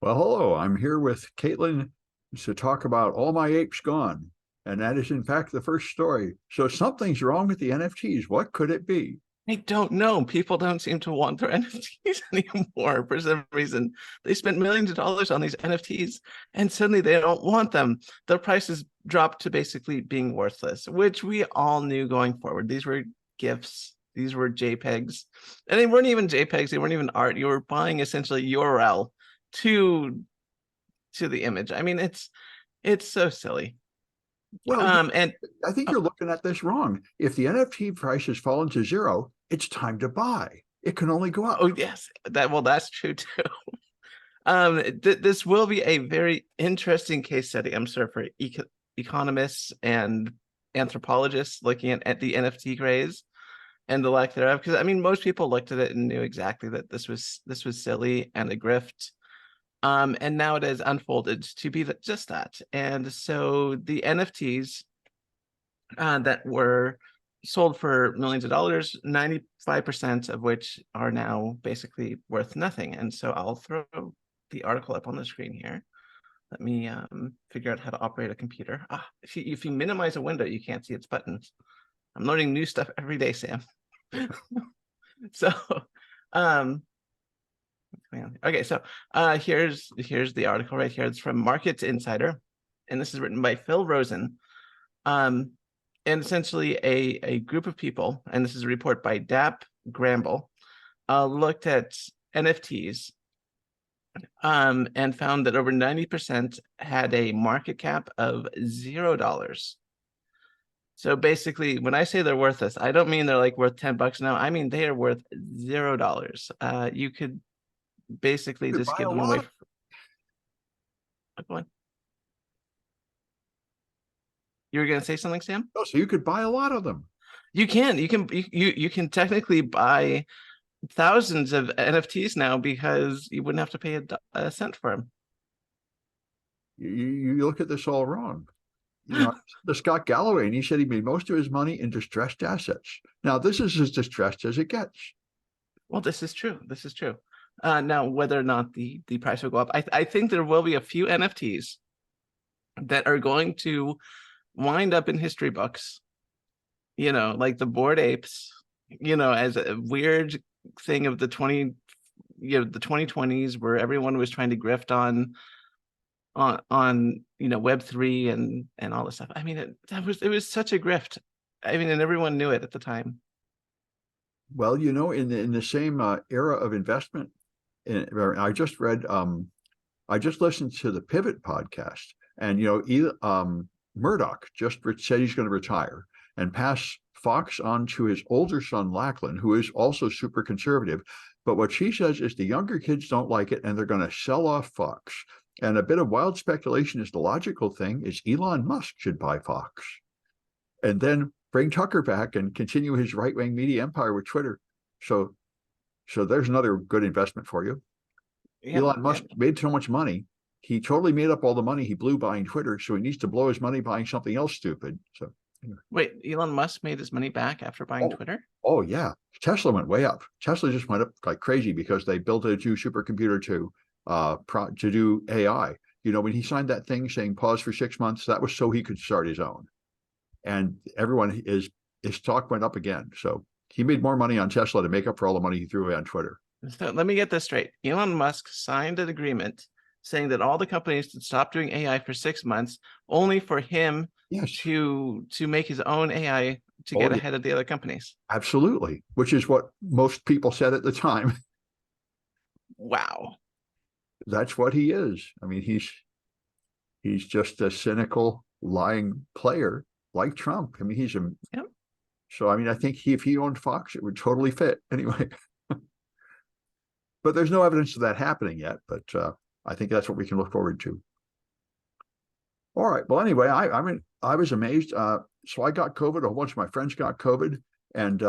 Well, hello. I'm here with Caitlin to talk about All My Apes Gone. And that is, in fact, the first story. So something's wrong with the NFTs. What could it be? I don't know. People don't seem to want their NFTs anymore for some reason. They spent millions of dollars on these NFTs and suddenly they don't want them. Their prices dropped to basically being worthless, which we all knew going forward. These were GIFs, these were JPEGs, and they weren't even JPEGs, they weren't even art. You were buying essentially URL to the image. I mean, it's so silly. Well, And I think you're looking at this wrong. If the NFT price has fallen to zero, it's time to buy. It can only go up. oh yes, that's true too. This will be a very interesting case study, I'm sure, for economists and anthropologists looking at the NFT craze and the lack thereof. Because I mean, most people looked at it and knew exactly that this was silly and a grift. And now it has unfolded to be just that. And so the NFTs that were sold for millions of dollars, 95% of which are now basically worth nothing. And so I'll throw the article up on the screen here. Let me figure out how to operate a computer. If you minimize a window, you can't see its buttons. I'm learning new stuff every day, Sam. So, okay, so here's the article right here. It's from Markets Insider, and this is written by Phil Rosen. And essentially a group of people, and this is a report by Dap Gramble, looked at NFTs and found that over 90% had a market cap of $0. So basically, when I say they're worthless, I don't mean they're like worth $10 now. I mean they are worth $0. You could basically just give them away. What? You were going to say something, Sam? Oh, so you could buy a lot of them. You can technically buy thousands of NFTs now because you wouldn't have to pay a cent for them. You look at this all wrong. You know, the Scott Galloway, and he said he made most of his money in distressed assets. Now, this is as distressed as it gets. Well, this is true. This is true. Now, whether or not the price will go up, I think there will be a few NFTs that are going to wind up in history books. You know, like the Bored Apes. You know, as a weird thing of the 2020s, where everyone was trying to grift on Web3 and all this stuff. I mean, it was such a grift. I mean, and everyone knew it at the time. Well, you know, in the same era of investment, I just I just listened to the Pivot podcast, and Murdoch just said he's going to retire and pass Fox on to his older son Lachlan, who is also super conservative. But what she says is the younger kids don't like it, and they're going to sell off Fox. And a bit of wild speculation is the logical thing is Elon Musk should buy Fox, and then bring Tucker back and continue his right-wing media empire with Twitter. So there's another good investment for you. Yep, Elon Musk made so much money. He totally made up all the money he blew buying Twitter. So he needs to blow his money buying something else stupid. So anyway. Wait, Elon Musk made his money back after buying Twitter? Oh yeah. Tesla went way up. Tesla just went up like crazy because they built a new supercomputer to do AI. You know, when he signed that thing saying pause for 6 months, that was so he could start his own. And his stock went up again. So he made more money on Tesla to make up for all the money he threw away on Twitter. So let me get this straight. Elon Musk signed an agreement saying that all the companies would stop doing AI for 6 months, only for him to make his own AI to get ahead of the other companies. Absolutely, which is what most people said at the time. Wow. That's what he is. I mean, he's just a cynical, lying player like Trump. I mean, he's a yep. So I mean, I think if he owned Fox, it would totally fit anyway. But there's no evidence of that happening yet. But I think that's what we can look forward to. All right. Well, anyway, I was amazed. So I got COVID. A whole bunch of my friends got COVID, and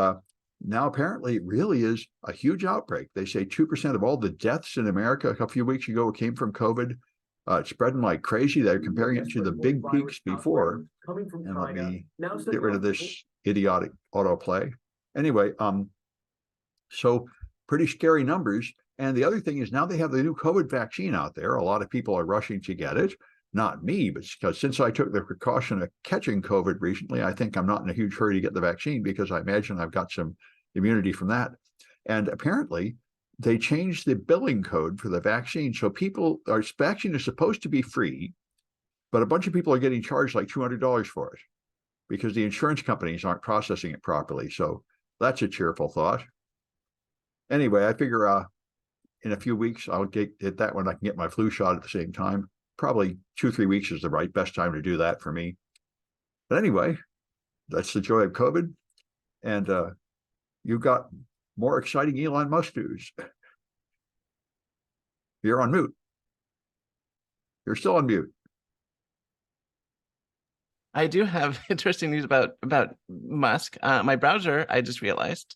now apparently it really is a huge outbreak. They say 2% of all the deaths in America a few weeks ago came from COVID. It's spreading like crazy. They're comparing it to the big peaks before. And let me get rid of this idiotic autoplay. Anyway, so pretty scary numbers. And the other thing is now they have the new COVID vaccine out there. A lot of people are rushing to get it. Not me, but because since I took the precaution of catching COVID recently, I think I'm not in a huge hurry to get the vaccine because I imagine I've got some immunity from that. And apparently, they changed the billing code for the vaccine. So vaccine is supposed to be free, but a bunch of people are getting charged like $200 for it because the insurance companies aren't processing it properly. So that's a cheerful thought. Anyway, I figure in a few weeks I'll get that when I can get my flu shot at the same time. Probably 2-3 weeks is the best time to do that for me. But anyway, that's the joy of COVID. And you got more exciting Elon Musk news. You're on mute. You're still on mute. I do have interesting news about Musk. My browser, I just realized,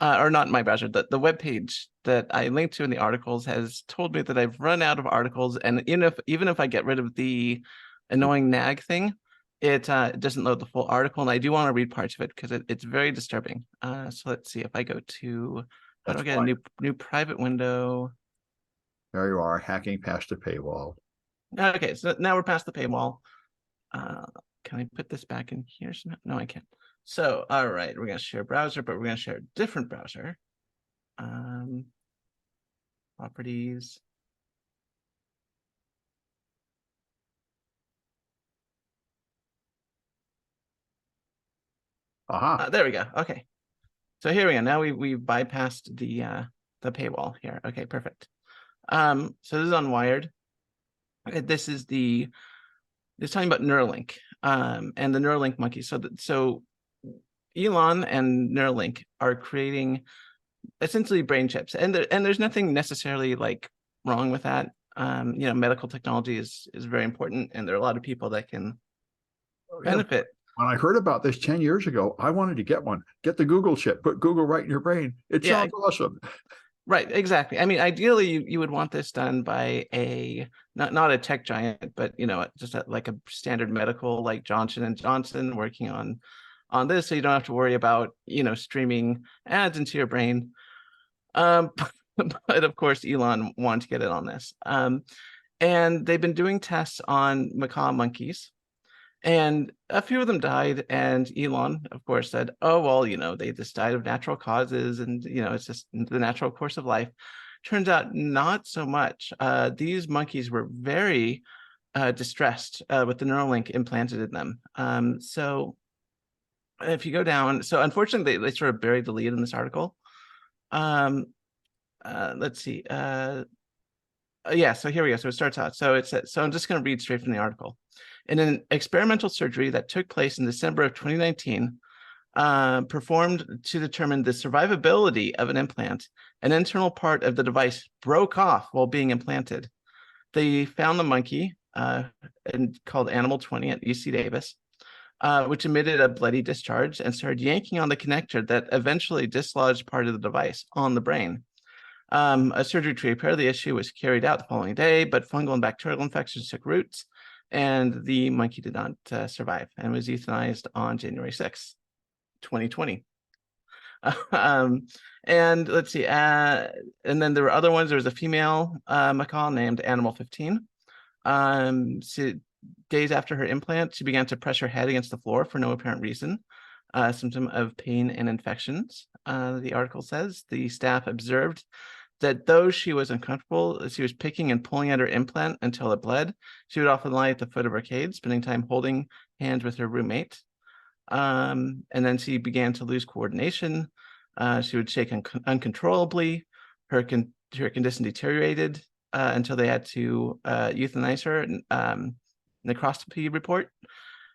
or not my browser, the web page that I linked to in the articles has told me that I've run out of articles, and even if I get rid of the annoying nag thing, it doesn't load the full article, and I do want to read parts of it because it's very disturbing. So let's see if I go to how do I get a new private window? There you are, hacking past the paywall. Okay, so now we're past the paywall. Can I put this back in here? No, I can't. So, all right, we're going to share browser, but we're going to share a different browser. Properties. Aha. There we go. Okay. So here we go. Now we bypassed the paywall here. Okay, perfect. So this is on Wired. This is it's talking about Neuralink, and the Neuralink monkey. So Elon and Neuralink are creating essentially brain chips, and there's nothing necessarily like wrong with that. Medical technology is very important, and there are a lot of people that can benefit. When I heard about this 10 years ago, I wanted to get one. Get the Google chip, put Google right in your brain. It sounds awesome. Right, exactly. I mean, ideally, you would want this done by a not a tech giant, but just like a standard medical like Johnson and Johnson working on this, so you don't have to worry about streaming ads into your brain. But of course, Elon wanted to get in on this. And they've been doing tests on macaque monkeys, and a few of them died. And Elon, of course, said, "Oh well, they just died of natural causes, and it's just the natural course of life." Turns out, not so much. These monkeys were very distressed with the Neuralink implanted in them. So if you go down, so unfortunately, they sort of buried the lead in this article. Let's see. Yeah, so here we go. So it starts out. So I'm just going to read straight from the article. In an experimental surgery that took place in December of 2019, performed to determine the survivability of an implant, an internal part of the device broke off while being implanted. They found the monkey called Animal 20 at UC Davis, which emitted a bloody discharge and started yanking on the connector that eventually dislodged part of the device on the brain. A surgery to repair the issue was carried out the following day, but fungal and bacterial infections took roots, and the monkey did not survive and was euthanized on January 6th, 2020. And let's see, and then there were other ones. There was a female macaque named Animal 15. Days after her implant, she began to press her head against the floor for no apparent reason. Symptom of pain and infections. The article says the staff observed that though she was uncomfortable, she was picking and pulling at her implant until it bled. She would often lie at the foot of her cage, spending time holding hands with her roommate. And then she began to lose coordination. She would shake uncontrollably. Her condition deteriorated until they had to euthanize her. Necroscopy report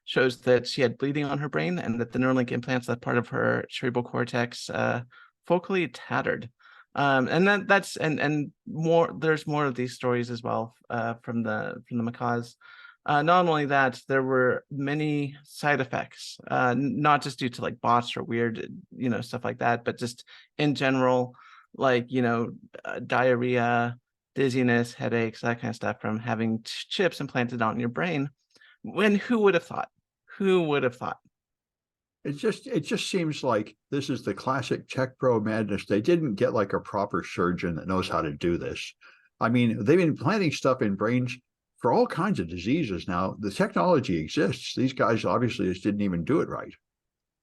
shows that she had bleeding on her brain and that the Neuralink implants that part of her cerebral cortex focally tattered. And that's more. There's more of these stories as well from the macaques. Not only that, there were many side effects, not just due to like bots or weird, stuff like that, but just in general, like diarrhea, dizziness, headaches, that kind of stuff from having chips implanted on your brain. When who would have thought? Who would have thought? it just seems like this is the classic tech bro madness. They didn't get like a proper surgeon that knows how to do this. I mean, they've been planting stuff in brains for all kinds of diseases now. The technology exists. These guys obviously just didn't even do it right.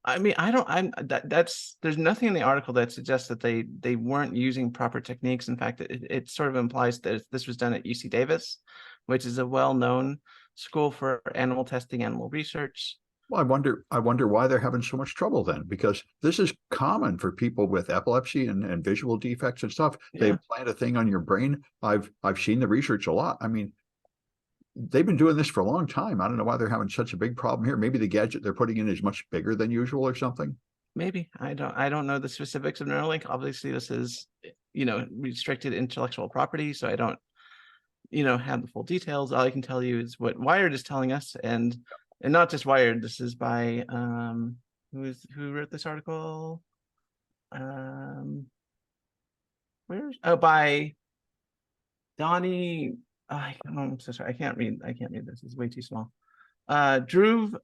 I mean, I don't. That's there's nothing in the article that suggests that they weren't using proper techniques. In fact, it sort of implies that this was done at UC Davis, which is a well-known school for animal testing, animal research. Well, I wonder why they're having so much trouble then, because this is common for people with epilepsy and visual defects and stuff. They Yeah, implant a thing on your brain. I've seen the research a lot. I mean, they've been doing this for a long time. I don't know why they're having such a big problem here. Maybe the gadget they're putting in is much bigger than usual or something. maybe. I don't know the specifics of Neuralink. Obviously, this is restricted intellectual property, so I don't have the full details. All I can tell you is what Wired is telling us, and not just Wired. This is by who wrote this article? Um, by Donnie. I'm so sorry. I can't read this. It's way too small. Dhruv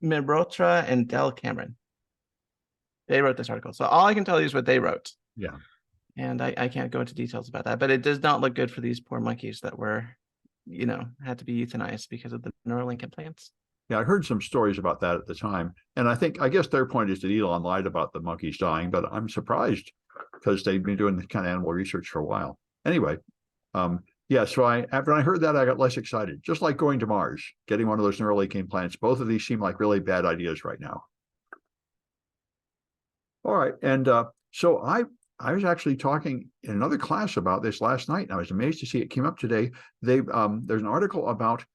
Mehrotra and Del Cameron. They wrote this article. So all I can tell you is what they wrote. Yeah. And I can't go into details about that, but it does not look good for these poor monkeys that were, had to be euthanized because of the Neuralink implants. Yeah, I heard some stories about that at the time. And I guess their point is that Elon lied about the monkeys dying, but I'm surprised because they've been doing this kind of animal research for a while. Anyway, yeah, so after I heard that, I got less excited. Just like going to Mars, getting one of those Neuralink implants. Both of these seem like really bad ideas right now. All right, and so I was actually talking in another class about this last night, and I was amazed to see it came up today. There's an article about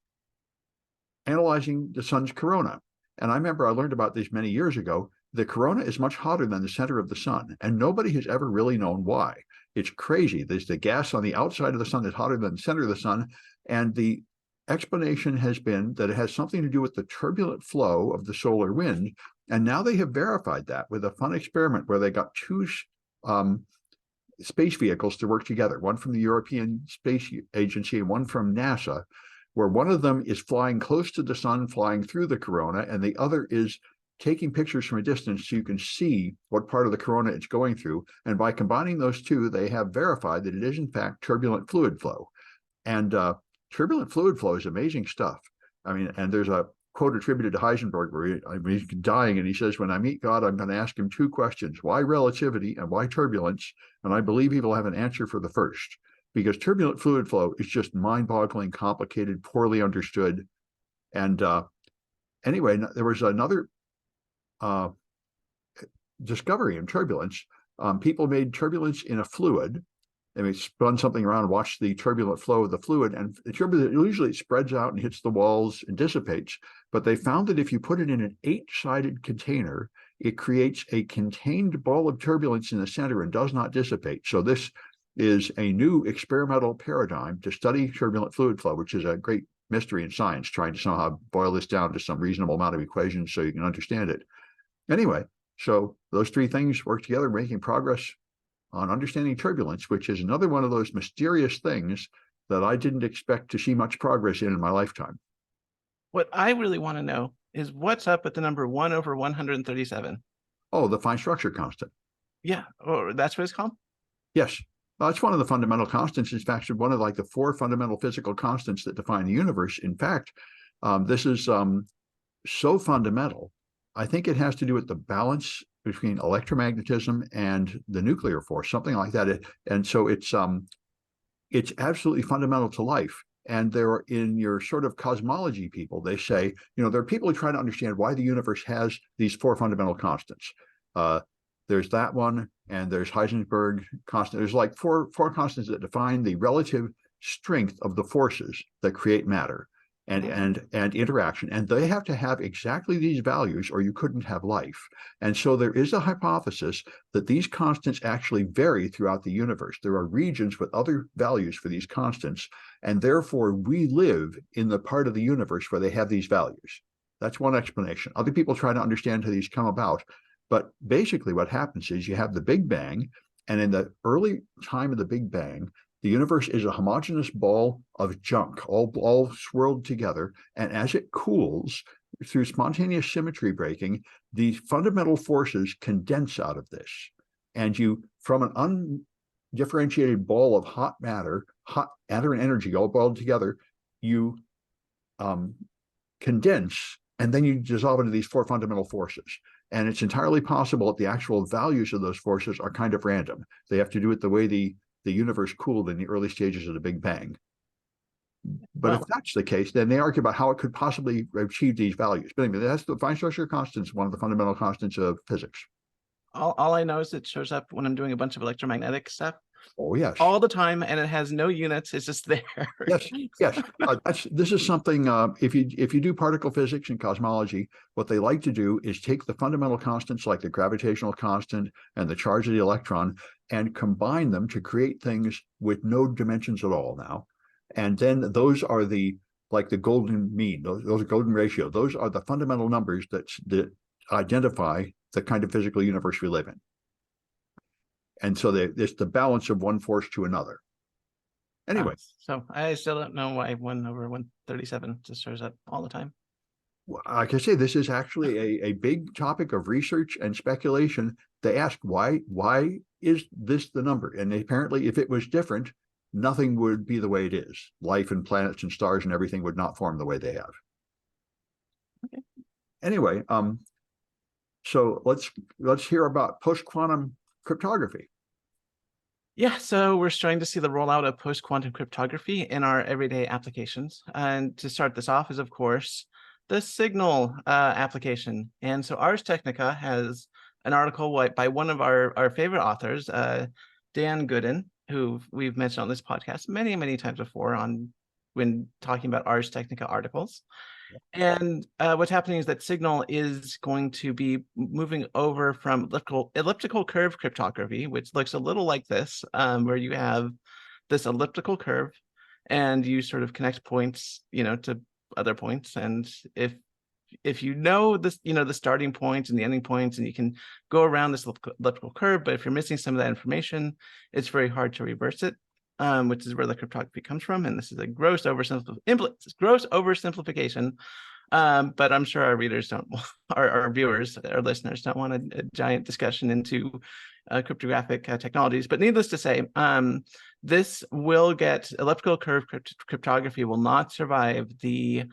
analyzing the sun's corona, and I remember I learned about this many years ago. The corona is much hotter than the center of the sun, and nobody has ever really known why. It's crazy. There's the gas on the outside of the sun is hotter than the center of the sun, and the explanation has been that it has something to do with the turbulent flow of the solar wind. And now they have verified that with a fun experiment where they got two space vehicles to work together, one from the European Space Agency and one from NASA, where one of them is flying close to the sun, flying through the corona, and the other is taking pictures from a distance so you can see what part of the corona it's going through. And by combining those two, they have verified that it is in fact turbulent fluid flow. And turbulent fluid flow is amazing stuff. I mean, and there's a quote attributed to Heisenberg where he's dying and he says, when I meet God, I'm going to ask him two questions: why relativity and why turbulence? And I believe he will have an answer for the first, because turbulent fluid flow is just mind-boggling, complicated, poorly understood. And anyway, there was another discovery in turbulence. People made turbulence in a fluid. They spun something around, watched the turbulent flow of the fluid, and the turbulence usually spreads out and hits the walls and dissipates. But they found that if you put it in an 8-sided container, it creates a contained ball of turbulence in the center and does not dissipate. So this is a new experimental paradigm to study turbulent fluid flow, which is a great mystery in science, trying to somehow boil this down to some reasonable amount of equations so you can understand it. Anyway, so those three things work together, making progress on understanding turbulence, which is another one of those mysterious things that I didn't expect to see much progress in my lifetime. What I really want to know is what's up with the number 1 over 137. Oh, the fine structure constant. Yeah, or that's what it's called? Yes. It's one of the fundamental constants. In fact, one of like the 4 fundamental physical constants that define the universe. In fact, this is so fundamental. I think it has to do with the balance between electromagnetism and the nuclear force, something like that. And so it's absolutely fundamental to life. And there, in your sort of cosmology people, they say, there are people who try to understand why the universe has these 4 fundamental constants. There's that one, and there's Heisenberg constant. There's like four constants that define the relative strength of the forces that create matter and interaction. And they have to have exactly these values or you couldn't have life. And so there is a hypothesis that these constants actually vary throughout the universe. There are regions with other values for these constants, and therefore we live in the part of the universe where they have these values. That's one explanation. Other people try to understand how these come about. But basically what happens is you have the Big Bang, and in the early time of the Big Bang, the universe is a homogeneous ball of junk, all swirled together. And as it cools, through spontaneous symmetry breaking, the fundamental forces condense out of this. And you, from an undifferentiated ball of hot matter and energy all balled together, you condense, and then you dissolve into these four fundamental forces. And it's entirely possible that the actual values of those forces are kind of random. They have to do with the way the universe cooled in the early stages of the Big Bang. But if that's the case, then they argue about how it could possibly achieve these values. But anyway, that's the Fine-Schwarzschild constant, one of the fundamental constants of physics. All I know is it shows up when I'm doing a bunch of electromagnetic stuff Oh, yes. all the time, and it has no units. It's just there. Yes, yes. This is something, if you do particle physics and cosmology, what they like to do is take the fundamental constants like the gravitational constant and the charge of the electron and combine them to create things with no dimensions at all now. And then those are like the golden mean, those are golden ratio. Those are the fundamental numbers that identify the kind of physical universe we live in. And so it's the balance of one force to another. Anyway. So I still don't know why 1/137 just shows up all the time. Like I say, this is actually a big topic of research and speculation. They ask why is this the number? And apparently, if it was different, nothing would be the way it is. Life and planets and stars and everything would not form the way they have. Okay. Anyway, so let's hear about post-quantum cryptography. Yeah, so we're starting to see the rollout of post-quantum cryptography in our everyday applications. And to start this off is, of course, the Signal application. And so Ars Technica has an article by one of our favorite authors, Dan Gooden, who we've mentioned on this podcast many, many times before when talking about Ars Technica articles. And what's happening is that Signal is going to be moving over from elliptical curve cryptography, which looks a little like this, where you have this elliptical curve and you sort of connect points, to other points. And if you know this, the starting points and the ending points, and you can go around this elliptical curve, but if you're missing some of that information, it's very hard to reverse it. Which is where the cryptography comes from. And this is a gross oversimplification. But I'm sure our readers our viewers, our listeners don't want a giant discussion into cryptographic technologies. But needless to say, this will get elliptical curve cryptography will not survive the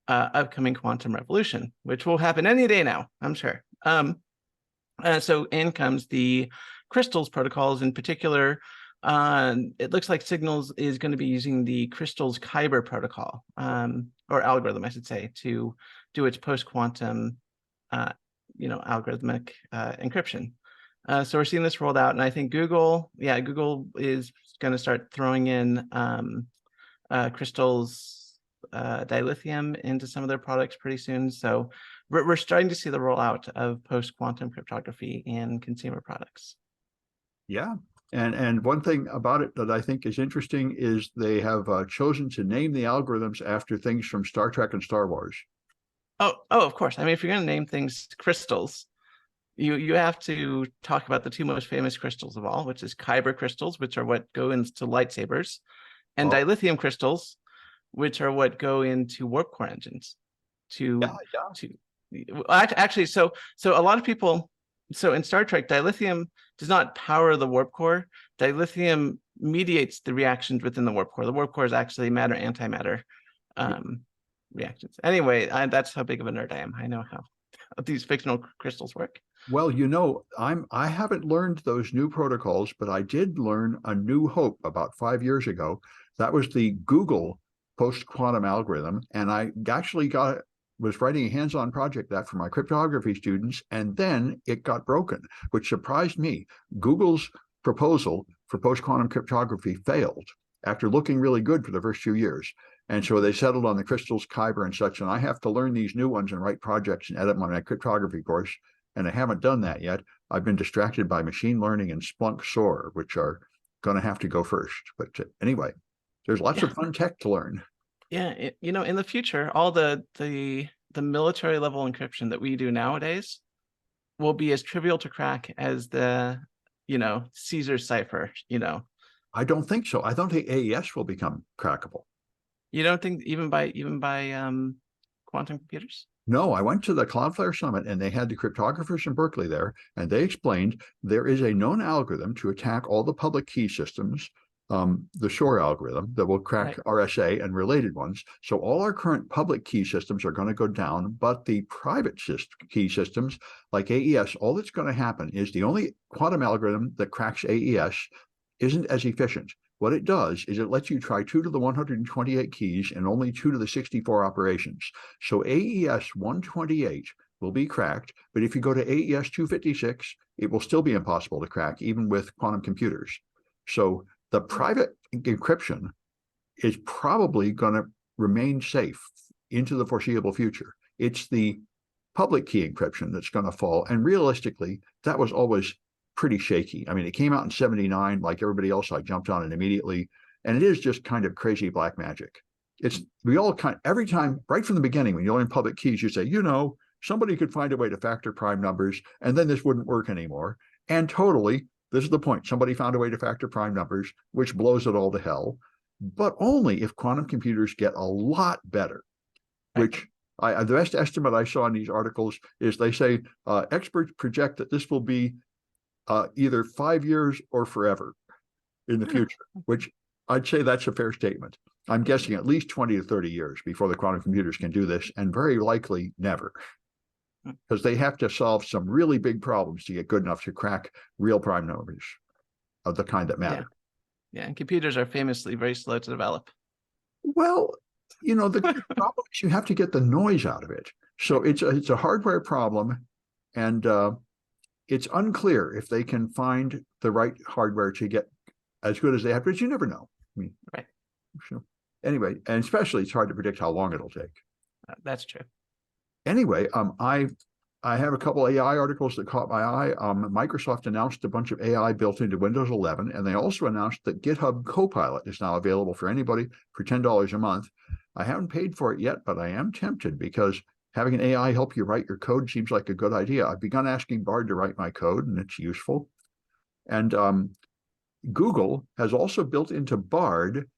upcoming quantum revolution, which will happen any day now, I'm sure. So in comes the crystals protocols, in particular. It looks like Signals is going to be using the Crystals Kyber protocol, or algorithm, I should say, to do its post-quantum, algorithmic encryption. So we're seeing this rolled out, and I think Google is going to start throwing in Crystals dilithium into some of their products pretty soon. So we're starting to see the rollout of post-quantum cryptography in consumer products. Yeah. And one thing about it that I think is interesting is they have chosen to name the algorithms after things from Star Trek and Star Wars. Oh, of course. I mean, if you're going to name things crystals, you have to talk about the two most famous crystals of all, which is Kyber crystals, which are what go into lightsabers, and dilithium crystals, which are what go into warp core engines. Actually, so a lot of people. So in Star Trek, dilithium does not power the warp core. Dilithium mediates the reactions within the warp core. The warp core is actually matter-antimatter reactions. Anyway, that's how big of a nerd I am. I know how these fictional crystals work. Well, I haven't learned those new protocols, but I did learn a new hope about 5 years ago. That was the Google post-quantum algorithm, and I actually was writing a hands-on project that for my cryptography students, and then it got broken, which surprised me. Google's proposal for post-quantum cryptography failed after looking really good for the first few years. And so they settled on the crystals, Kyber, and such, and I have to learn these new ones and write projects and edit my cryptography course, and I haven't done that yet. I've been distracted by machine learning and Splunk SOAR, which are going to have to go first. But anyway, there's lots of fun tech to learn. Yeah, in the future, all the military level encryption that we do nowadays will be as trivial to crack as the Caesar cipher. I don't think so. I don't think AES will become crackable. You don't think even by quantum computers? No, I went to the Cloudflare Summit and they had the cryptographers in Berkeley there, and they explained there is a known algorithm to attack all the public key systems, the Shor algorithm that will crack Right. RSA and related ones. So all our current public key systems are going to go down, but the private key systems like AES, all that's going to happen is the only quantum algorithm that cracks AES isn't as efficient. What it does is it lets you try 2 to the 128 keys and only 2 to the 64 operations. So AES 128 will be cracked, but if you go to AES 256, it will still be impossible to crack, even with quantum computers. So the private encryption is probably going to remain safe into the foreseeable future. It's the public key encryption that's going to fall. And realistically, that was always pretty shaky. I mean, it came out in 79, like everybody else. I jumped on it immediately. And it is just kind of crazy black magic. We all every time, right from the beginning, when you learn public keys, you say, somebody could find a way to factor prime numbers, and then this wouldn't work anymore. And totally, this is the point. Somebody found a way to factor prime numbers, which blows it all to hell, but only if quantum computers get a lot better, which the best estimate I saw in these articles is they say experts project that this will be either 5 years or forever in the future, which I'd say that's a fair statement. I'm guessing at least 20 to 30 years before the quantum computers can do this, and very likely never, because they have to solve some really big problems to get good enough to crack real prime numbers of the kind that matter. Yeah, and computers are famously very slow to develop. Well, the problem is you have to get the noise out of it. So it's a hardware problem, and it's unclear if they can find the right hardware to get as good as they have, but you never know. I mean, right. So anyway, and especially it's hard to predict how long it'll take. That's true. Anyway, I have a couple AI articles that caught my eye. Microsoft announced a bunch of AI built into Windows 11, and they also announced that GitHub Copilot is now available for anybody for $10 a month. I haven't paid for it yet, but I am tempted because having an AI help you write your code seems like a good idea. I've begun asking Bard to write my code, and it's useful. And Google has also built into Bard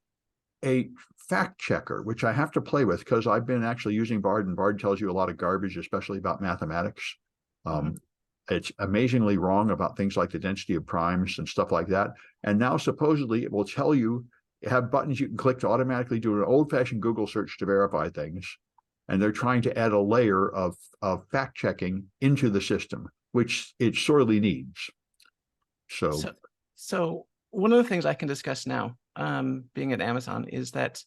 a fact checker, which I have to play with because I've been actually using Bard, and Bard tells you a lot of garbage, especially about mathematics. It's amazingly wrong about things like the density of primes and stuff like that. And now supposedly it will tell you, have buttons you can click to automatically do an old-fashioned Google search to verify things. And they're trying to add a layer of fact checking into the system, which it sorely needs. So one of the things I can discuss now, being at Amazon, is that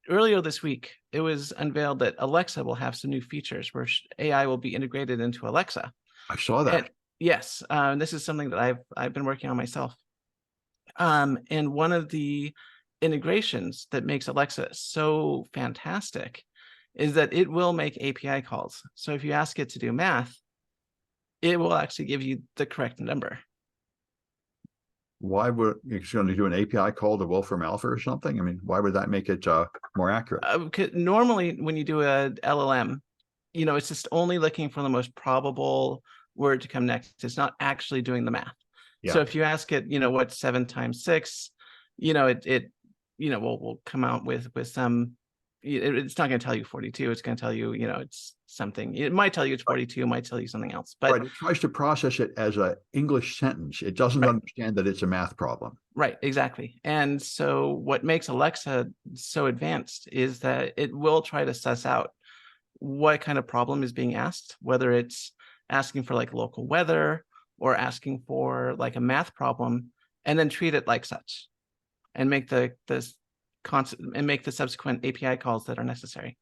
earlier this week, it was unveiled that Alexa will have some new features where AI will be integrated into Alexa. I saw that. And yes, this is something that I've been working on myself. And one of the integrations that makes Alexa so fantastic is that it will make API calls. So if you ask it to do math, it will actually give you the correct number. Why would it's going to do an API call to Wolfram Alpha or something? I mean, why would that make it more accurate? Normally, when you do a LLM, it's just only looking for the most probable word to come next. It's not actually doing the math. Yeah. So if you ask it, what's 7 times 6, it will come out with some. It's not going to tell you 42. It's going to tell you, it's something. It might tell you it's 42. It might tell you something else. But it tries to process it as an English sentence. It doesn't understand that it's a math problem. Right, exactly. And so what makes Alexa so advanced is that it will try to suss out what kind of problem is being asked, whether it's asking for like local weather or asking for like a math problem, and then treat it like such and make the subsequent API calls that are necessary.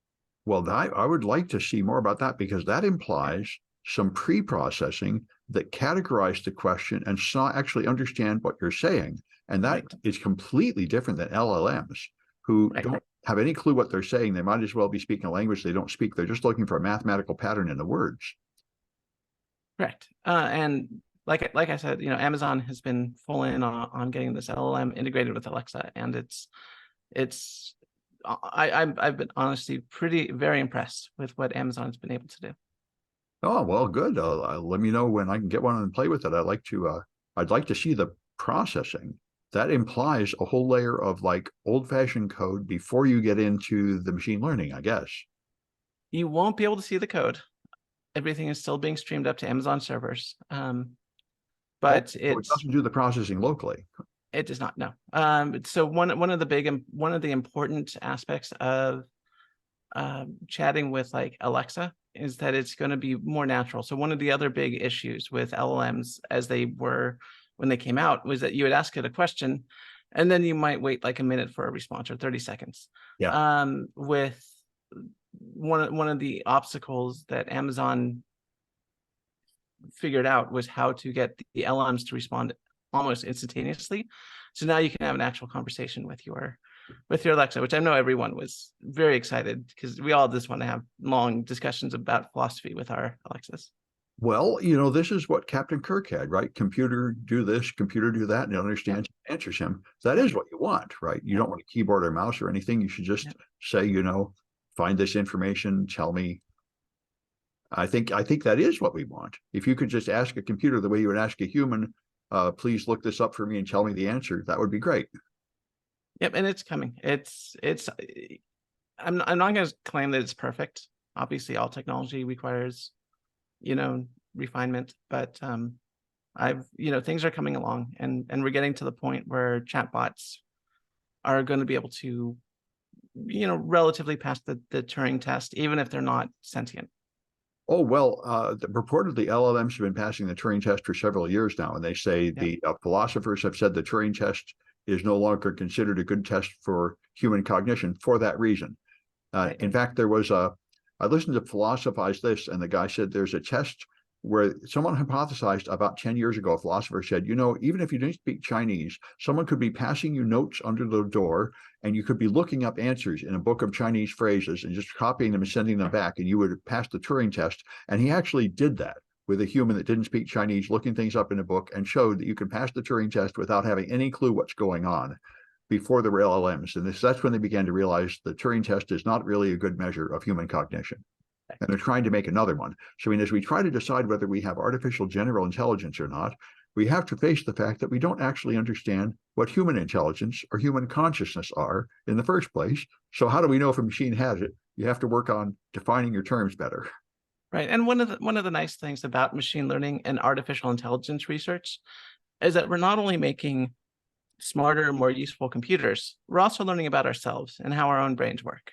Well, I would like to see more about that, because that implies some pre-processing that categorize the question and actually understand what you're saying. And that is completely different than LLMs, who don't have any clue what they're saying. They might as well be speaking a language they don't speak. They're just looking for a mathematical pattern in the words. Correct. And like I said, Amazon has been full in on getting this LLM integrated with Alexa, and I've been honestly very impressed with what Amazon's been able to do. Oh, well, good. Let me know when I can get one and play with it. I'd like to see the processing. That implies a whole layer of like old-fashioned code before you get into the machine learning, I guess. You won't be able to see the code. Everything is still being streamed up to Amazon servers. But So it doesn't do the processing locally. it does not, no. So one of the important aspects of chatting with like Alexa is that it's going to be more natural. So one of the other big issues with LLMs as they were when they came out was that you would ask it a question and then you might wait like a minute for a response or 30 seconds. Yeah. With one of the obstacles that Amazon figured out was how to get the LLMs to respond almost instantaneously. So now you can have an actual conversation with your Alexa, which I know everyone was very excited because we all just want to have long discussions about philosophy with our Alexas. Well, this is what Captain Kirk had, right? Computer do this, computer do that, and it understands and answers him. That is what you want, right? You don't want a keyboard or mouse or anything. You should just say, find this information, tell me. I think that is what we want. If you could just ask a computer the way you would ask a human, please look this up for me and tell me the answer, that would be great. Yep, and it's coming. I'm not going to claim that it's perfect. Obviously, all technology requires, refinement, but things are coming along, and we're getting to the point where chatbots are going to be able to, relatively pass the Turing test, even if they're not sentient. Oh, well, reportedly LLMs have been passing the Turing test for several years now, and they say the philosophers have said the Turing test is no longer considered a good test for human cognition for that reason. Right. In fact, I listened to Philosophize This, and the guy said there's a test where someone hypothesized about 10 years ago, a philosopher said, even if you didn't speak Chinese, someone could be passing you notes under the door, and you could be looking up answers in a book of Chinese phrases and just copying them and sending them back, and you would pass the Turing test. And he actually did that with a human that didn't speak Chinese, looking things up in a book, and showed that you can pass the Turing test without having any clue what's going on before there were LLMs. And that's when they began to realize the Turing test is not really a good measure of human cognition. And they're trying to make another one. So as we try to decide whether we have artificial general intelligence or not, we have to face the fact that we don't actually understand what human intelligence or human consciousness are in the first place. So how do we know if a machine has it? You have to work on defining your terms better. Right. And one of the nice things about machine learning and artificial intelligence research is that we're not only making smarter, more useful computers, we're also learning about ourselves and how our own brains work.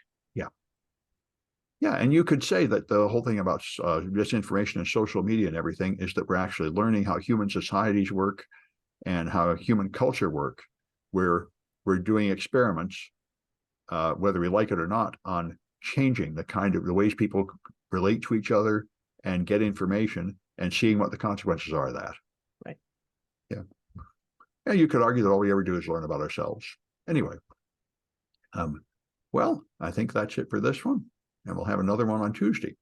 Yeah, and you could say that the whole thing about disinformation and social media and everything is that we're actually learning how human societies work and how human culture work, where we're doing experiments, whether we like it or not, on changing the ways people relate to each other and get information and seeing what the consequences are of that. Right. Yeah. Yeah, you could argue that all we ever do is learn about ourselves. Anyway, well, I think that's it for this one. And we'll have another one on Tuesday.